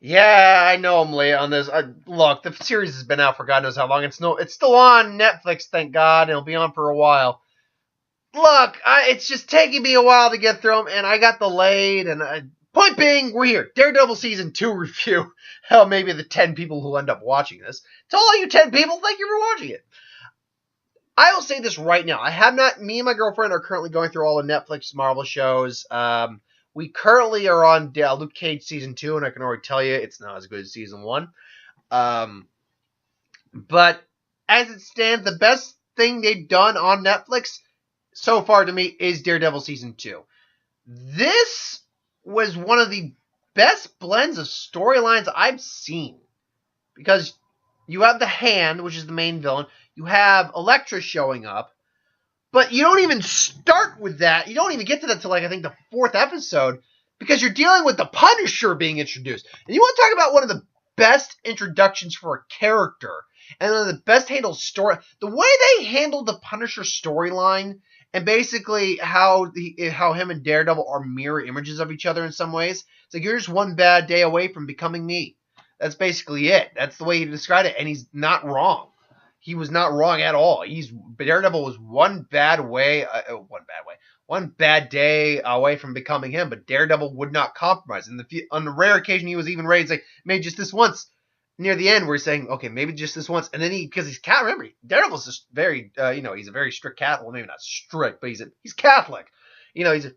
Yeah, I know I'm late on this. Look, the series has been out for God knows how long. It's still on Netflix, thank God. It'll be on for a while. Look, it's just taking me a while to get through them, and I got delayed. And point being, we're here. Daredevil season 2 review. Hell, maybe the 10 people who end up watching this. To all you 10 people, thank you for watching it. I will say this right now. I have not. Me and my girlfriend are currently going through all the Netflix Marvel shows. We currently are on Luke Cage season 2, and I can already tell you it's not as good as season 1. But as it stands, the best thing they've done on Netflix so far to me is Daredevil season 2. This was one of the best blends of storylines I've seen, because you have the Hand, which is the main villain. You have Elektra showing up, but you don't even start with that. You don't even get to that until, I think, the 4th episode, because you're dealing with the Punisher being introduced. And you want to talk about one of the best introductions for a character, and one of the best handled story. The way they handled the Punisher storyline, and basically how him and Daredevil are mirror images of each other in some ways. It's like, you're just one bad day away from becoming me. That's basically it. That's the way he described it, and he's not wrong. He was not wrong at all. Daredevil was one bad day away from becoming him, but Daredevil would not compromise. And on the rare occasion he was even ready to say, maybe just this once, near the end, we're saying, okay, maybe just this once. And then because he's Catholic, remember, Daredevil's just very, he's a very strict Catholic. Well, maybe not strict, but he's Catholic. He's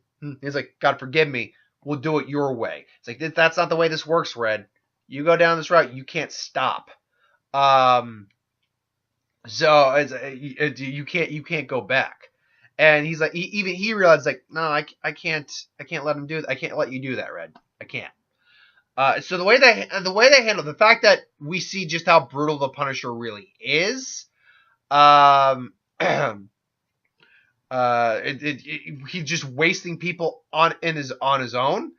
like, God forgive me, we'll do it your way. It's like, that's not the way this works, Red. You go down this route, you can't stop. So you can't go back. And he's like, he realized, like, no, I can't let him do that. I can't let you do that, Red. I can't. So the way they handle the fact that we see just how brutal the Punisher really is, he's just wasting people on his own,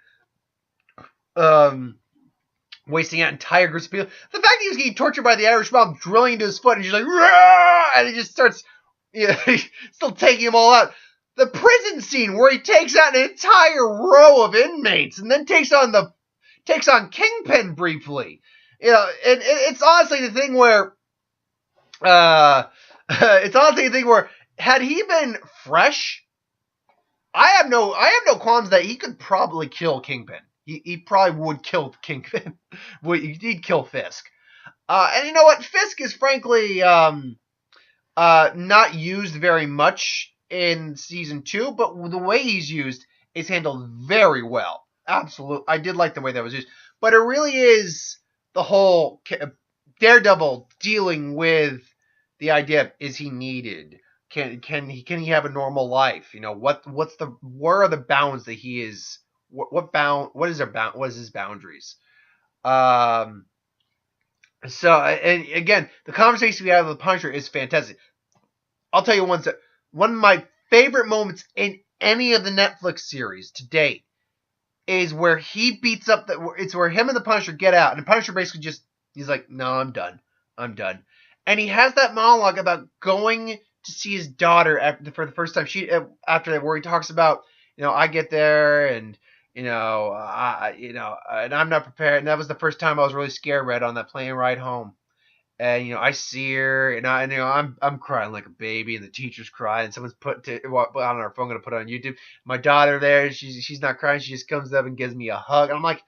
wasting out entire groups of people. The fact that he was getting tortured by the Irish mob, drilling into his foot, and he's like, rah! And he just starts, still taking them all out. The prison scene where he takes out an entire row of inmates and then takes on Kingpin briefly. And it's honestly the thing where, had he been fresh, I have no qualms that he could probably kill Kingpin. He probably would kill Kingpin. He'd kill Fisk. And you know what? Fisk is frankly not used very much in season 2, but the way he's used is handled very well. Absolutely. I did like the way that was used. But it really is the whole Daredevil dealing with the idea of, is he needed? Can he have a normal life? Where are the bounds that he is? What is his boundaries? So, and again, the conversation we have with the Punisher is fantastic. I'll tell you one of my favorite moments in any of the Netflix series to date is where he beats up it's where him and the Punisher get out, and the Punisher basically he's like, no, I'm done. And he has that monologue about going to see his daughter for the first time. Where he talks about, I get there and, and I'm not prepared. And that was the first time I was really scared, Red, on that plane ride home. And, I see her, and I'm crying like a baby, and the teacher's crying, and someone's on our phone, going to put it on YouTube. My daughter there, she's not crying, she just comes up and gives me a hug. And I'm like,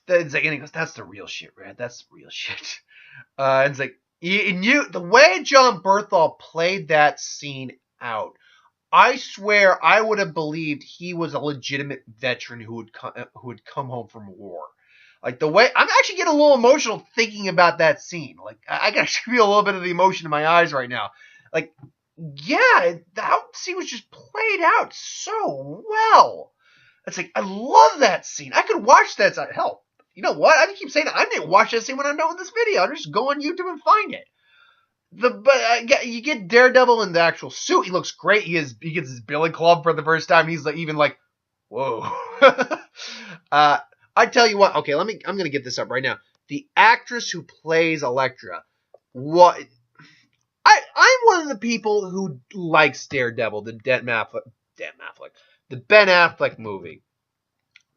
and he goes, that's the real shit, Red, that's the real shit. And it's like, the way John Berthal played that scene out, I swear I would have believed he was a legitimate veteran who would come home from war. Like, the way I'm actually getting a little emotional thinking about that scene. Like, I can actually feel a little bit of the emotion in my eyes right now. Like, yeah, that scene was just played out so well. It's like, I love that scene. I could watch that. Hell, you know what? I keep saying that. I didn't watch that scene when I'm done with this video. I'll just go on YouTube and find it. You get Daredevil in the actual suit. He looks great. He gets his Billy Club for the first time. He's like, even like, whoa. I tell you what. Okay, I'm gonna get this up right now. The actress who plays Elektra, I'm one of the people who likes Daredevil, the Ben Affleck movie.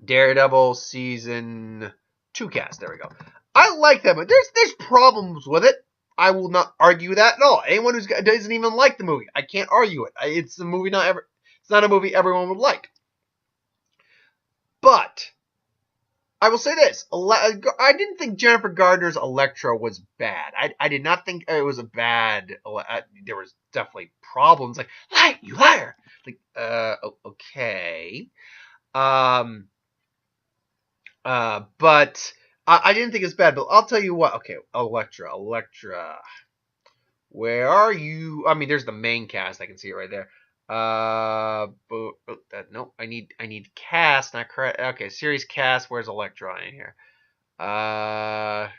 Daredevil season True cast. There we go. I like that, but there's problems with it. I will not argue that at all. Anyone who doesn't even like the movie, I can't argue it. It's a movie it's not a movie everyone would like. But I will say this: I didn't think Jennifer Gardner's Elektra was bad. I did not think it was a bad. There was definitely problems. Like, lie, you liar. Like, okay. But I didn't think it's bad. But I'll tell you what. Okay, Elektra. Where are you? I mean, there's the main cast. I can see it right there. No, I need cast, not correct. Okay, series cast. Where's Elektra in here? All right.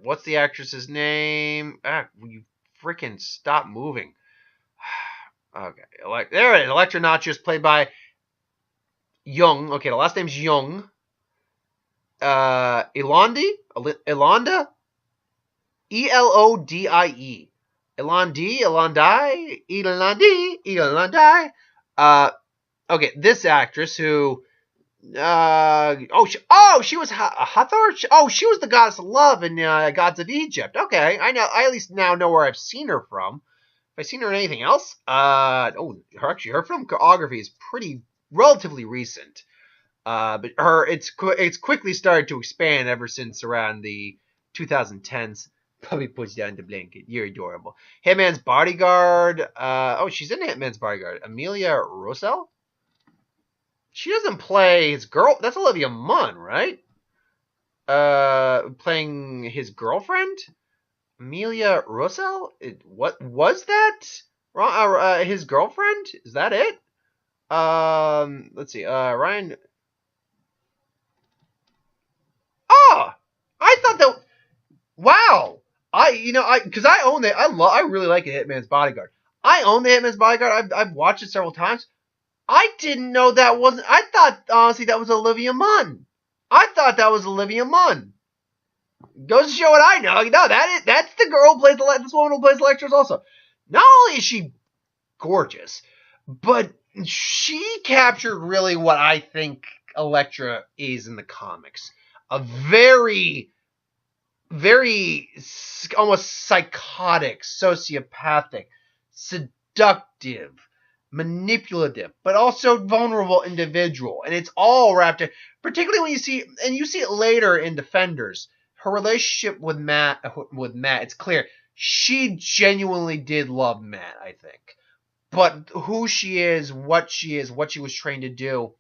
What's the actress's name? Will you freaking stop moving? Okay, there it is. Elektra Natchios, played by Young. Okay, the last name's Young. Elonda? Elonda? Elodie. Elondie. Okay, this actress who, she was Hathor. She was the goddess of love in Gods of Egypt. Okay, I know. I at least now know where I've seen her from. Have I seen her in anything her filmography is relatively recent. But it's quickly started to expand ever since around the 2010s. Puppy puts down the blanket. You're adorable. Hitman's Bodyguard. She's in Hitman's Bodyguard. Amelia Rosell? She doesn't play his girl. That's Olivia Munn, right? Playing his girlfriend? Amelia Rosell? What was that? His girlfriend? Is that it? Let's see. Ryan. Oh! I thought that. Wow! Because I own it. I really like Hitman's Bodyguard. I own the Hitman's Bodyguard. I've watched it several times. I didn't know that wasn't. I thought honestly that was Olivia Munn. Goes to show what I know. No, that's the girl who plays this woman who plays Elektra also. Not only is she gorgeous, but she captured really what I think Elektra is in the comics. A very, very almost psychotic, sociopathic, seductive, manipulative, but also vulnerable individual. And it's all wrapped in, particularly when you see it later in Defenders, her relationship with Matt, it's clear. She genuinely did love Matt, I think. But who she is, what she was trained to do,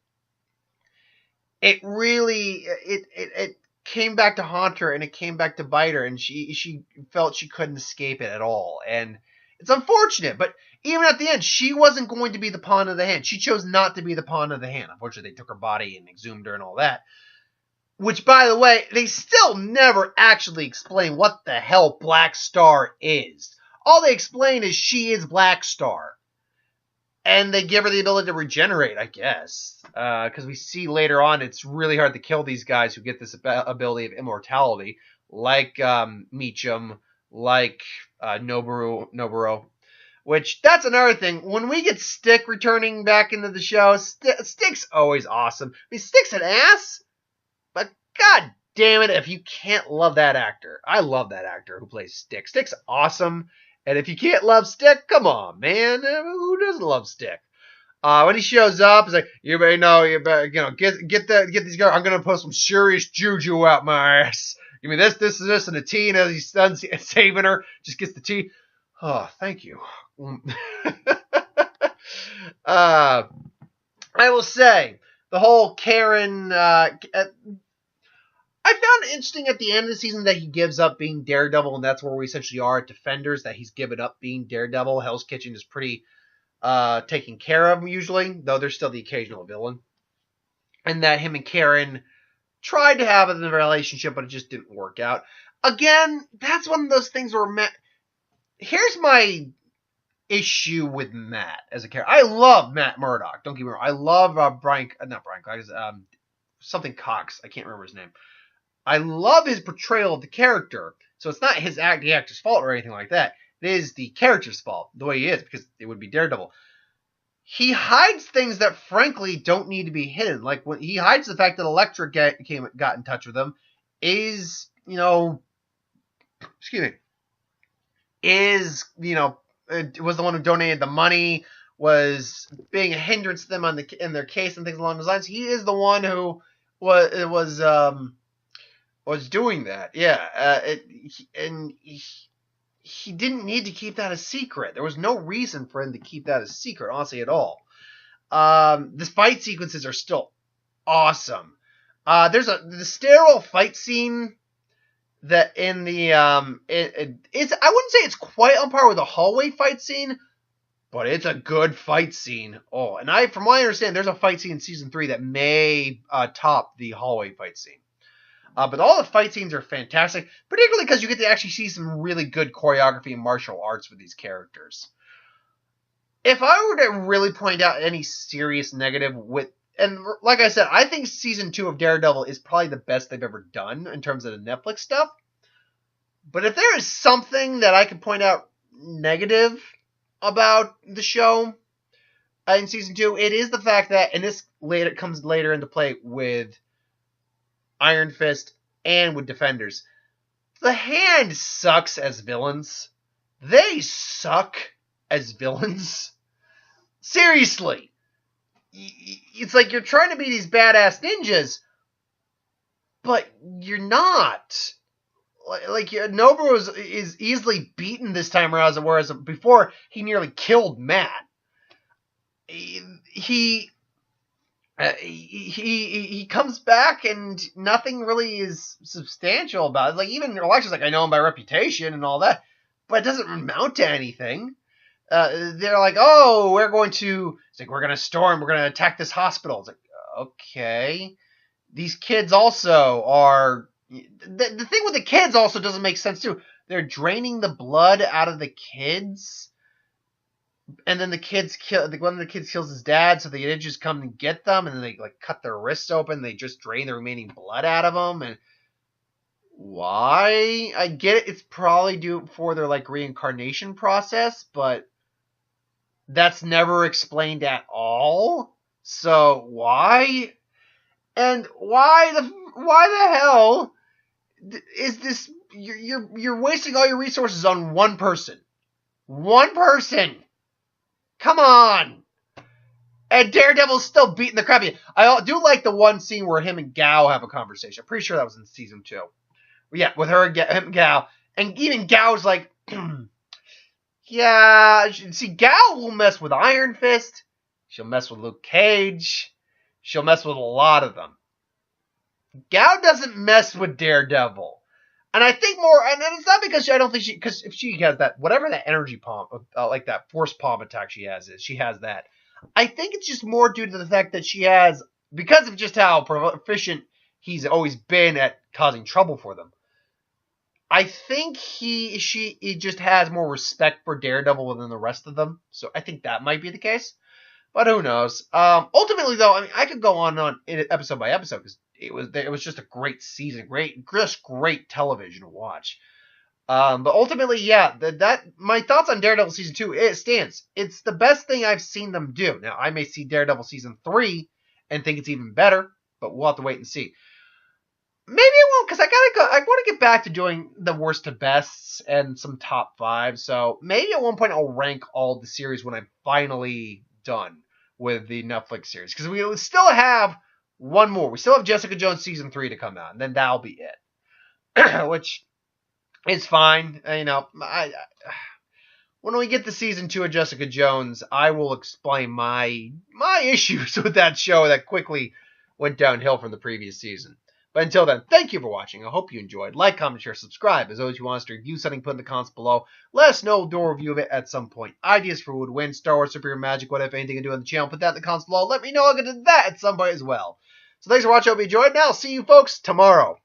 it really, it came back to haunt her, and it came back to bite her, and she felt she couldn't escape it at all. And it's unfortunate, but even at the end, she wasn't going to be the pawn of the hand. She chose not to be the pawn of the hand. Unfortunately, they took her body and exhumed her and all that. Which, by the way, they still never actually explain what the hell Black Star is. All they explain is she is Black Star. And they give her the ability to regenerate, I guess. Because we see later on it's really hard to kill these guys who get this ability of immortality. Like Meacham, like Noboru. Which, that's another thing. When we get Stick returning back into the show, Stick's always awesome. I mean, Stick's an ass, but god damn it if you can't love that actor. I love that actor who plays Stick. Stick's awesome. And if you can't love Stick, come on, man. Who doesn't love Stick? When he shows up, he's like, you better get these guys. I'm gonna put some serious juju out my ass. Give me this, and a tea. And as he's done saving her, just gets the tea. Oh, thank you. I will say the whole Karen. I found it interesting at the end of the season that he gives up being Daredevil, and that's where we essentially are at Defenders, that he's given up being Daredevil. Hell's Kitchen is pretty taken care of usually, though there's still the occasional villain. And that him and Karen tried to have a relationship, but it just didn't work out. Again, that's one of those things where here's my issue with Matt as a character. I love Matt Murdock. Don't get me wrong. I love not Brian Cox, something Cox. I can't remember his name. I love his portrayal of the character. So it's not the actor's fault or anything like that. It is the character's fault, the way he is, because it would be Daredevil. He hides things that, frankly, don't need to be hidden. Like, when he hides the fact that Elektra got in touch with him, is, excuse me, was the one who donated the money, was being a hindrance to them in their case and things along those lines. He is the one who was doing that. Yeah, he didn't need to keep that a secret. There was no reason for him to keep that a secret, honestly, at all. The fight sequences are still awesome. There's the sterile fight scene that in the it's, I wouldn't say it's quite on par with the hallway fight scene, but it's a good fight scene. Oh, and from what I understand, there's a fight scene in season 3 that may top the hallway fight scene. But all the fight scenes are fantastic, particularly because you get to actually see some really good choreography and martial arts with these characters. If I were to really point out any serious negative and like I said, I think season 2 of Daredevil is probably the best they've ever done in terms of the Netflix stuff. But if there is something that I can point out negative about the show in season 2, it is the fact that, and this comes later into play with Iron Fist and with Defenders, the Hand sucks as villains. They suck as villains. Seriously. It's like you're trying to be these badass ninjas, but you're not. Like Nobu is easily beaten this time around, whereas before he nearly killed Matt. He comes back and nothing really is substantial about it. Like even Alexa's like, I know him by reputation and all that, but it doesn't amount to anything. They're like, oh, we're going to storm, we're going to attack this hospital. It's like, okay. These kids also are, the thing with the kids also doesn't make sense too. They're draining the blood out of the kids, and then one of the kids kills his dad, so the ninjas come and get them, and then they like cut their wrists open, they just drain the remaining blood out of them, and why? I get it, it's probably due for their like reincarnation process, but that's never explained at all. So why? And why the hell is this? You're wasting all your resources on one person. One person. Come on. And Daredevil's still beating the crap out of you. I do like the one scene where him and Gao have a conversation. I'm pretty sure that was in season 2. Yeah, with him and Gao. And even Gao's like, yeah, see, Gao will mess with Iron Fist. She'll mess with Luke Cage. She'll mess with a lot of them. Gao doesn't mess with Daredevil. And I think more, and it's not because because if she has that, whatever that energy palm, like that force palm attack she has that. I think it's just more due to the fact that she has, because of just how proficient he's always been at causing trouble for them. I think he just has more respect for Daredevil than the rest of them. So I think that might be the case. But who knows? Ultimately, though, I mean, I could go on episode by episode because it was just a great season, great television to watch. But ultimately, yeah, my thoughts on Daredevil season 2, it stands. It's the best thing I've seen them do. Now, I may see Daredevil season 3 and think it's even better, but we'll have to wait and see. Maybe I won't, because I want to get back to doing the worst to bests and some top 5. So maybe at one point I'll rank all the series when I'm finally done with the Netflix series, because we still have one more. We still have Jessica Jones season 3 to come out, and then that'll be it. Which is fine. When we get to season 2 of Jessica Jones, I will explain my issues with that show that quickly went downhill from the previous season. But until then, thank you for watching. I hope you enjoyed. Like, comment, share, subscribe. As always, you want us to review something, put in the comments below. Let us know. We'll review of it at some point. Ideas for who would win, Star Wars, superhero, magic, what if anything to do on the channel. Put that in the comments below. Let me know I'll get to that at some point as well. So thanks for watching. I hope you enjoyed. And I'll see you folks tomorrow.